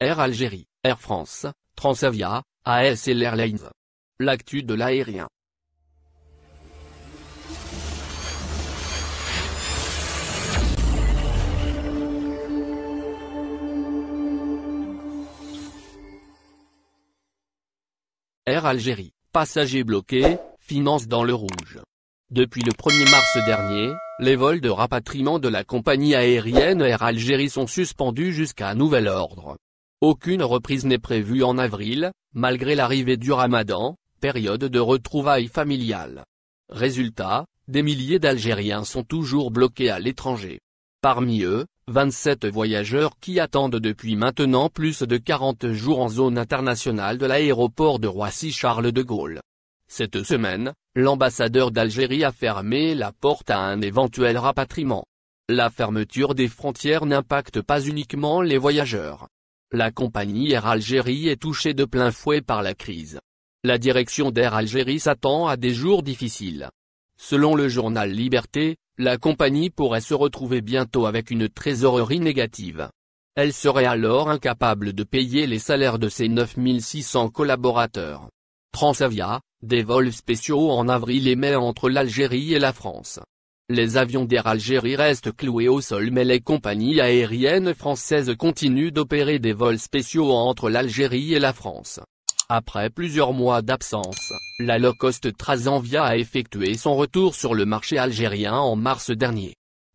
Air Algérie, Air France, Transavia, ASL Airlines. L'actu de l'aérien. Air Algérie, passagers bloqués, finances dans le rouge. Depuis le 1er mars dernier, les vols de rapatriement de la compagnie aérienne Air Algérie sont suspendus jusqu'à nouvel ordre. Aucune reprise n'est prévue en avril, malgré l'arrivée du Ramadan, période de retrouvailles familiales. Résultat, des milliers d'Algériens sont toujours bloqués à l'étranger. Parmi eux, 27 voyageurs qui attendent depuis maintenant plus de 40 jours en zone internationale de l'aéroport de Roissy-Charles de Gaulle. Cette semaine, l'ambassadeur d'Algérie a fermé la porte à un éventuel rapatriement. La fermeture des frontières n'impacte pas uniquement les voyageurs. La compagnie Air Algérie est touchée de plein fouet par la crise. La direction d'Air Algérie s'attend à des jours difficiles. Selon le journal Liberté, la compagnie pourrait se retrouver bientôt avec une trésorerie négative. Elle serait alors incapable de payer les salaires de ses 9600 collaborateurs. Transavia, des vols spéciaux en avril et mai entre l'Algérie et la France. Les avions d'Air Algérie restent cloués au sol mais les compagnies aériennes françaises continuent d'opérer des vols spéciaux entre l'Algérie et la France. Après plusieurs mois d'absence, la low-cost Transavia a effectué son retour sur le marché algérien en mars dernier.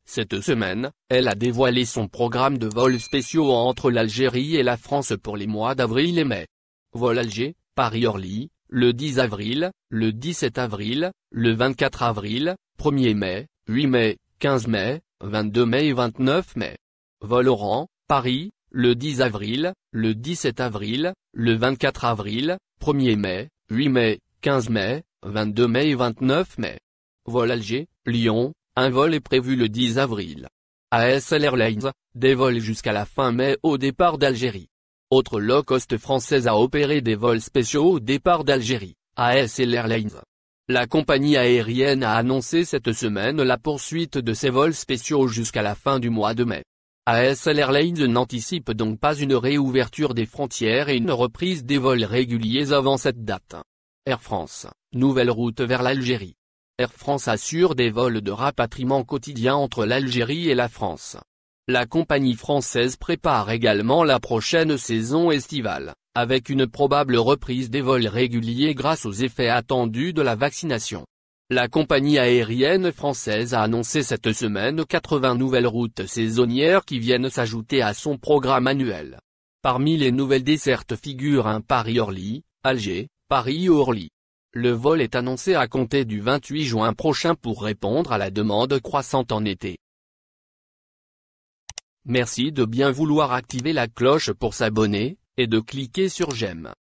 Cette semaine, elle a dévoilé son programme de vols spéciaux entre l'Algérie et la France pour les mois d'avril et mai. Vol Alger, Paris-Orly, le 10 avril, le 17 avril, le 24 avril, 1er mai, 8 mai, 15 mai, 22 mai et 29 mai. Vol Oran, Paris, le 10 avril, le 17 avril, le 24 avril, 1er mai, 8 mai, 15 mai, 22 mai et 29 mai. Vol Alger, Lyon, un vol est prévu le 10 avril. ASL Airlines, des vols jusqu'à la fin mai au départ d'Algérie. Autre low-cost française a opéré des vols spéciaux au départ d'Algérie, ASL Airlines. La compagnie aérienne a annoncé cette semaine la poursuite de ses vols spéciaux jusqu'à la fin du mois de mai. ASL Airlines n'anticipe donc pas une réouverture des frontières et une reprise des vols réguliers avant cette date. Air France, nouvelle route vers l'Algérie. Air France assure des vols de rapatriement quotidiens entre l'Algérie et la France. La compagnie française prépare également la prochaine saison estivale, avec une probable reprise des vols réguliers grâce aux effets attendus de la vaccination. La compagnie aérienne française a annoncé cette semaine 80 nouvelles routes saisonnières qui viennent s'ajouter à son programme annuel. Parmi les nouvelles dessertes figure un Paris-Orly, Alger, Paris-Orly. Le vol est annoncé à compter du 28 juin prochain pour répondre à la demande croissante en été. Merci de bien vouloir activer la cloche pour s'abonner, et de cliquer sur j'aime.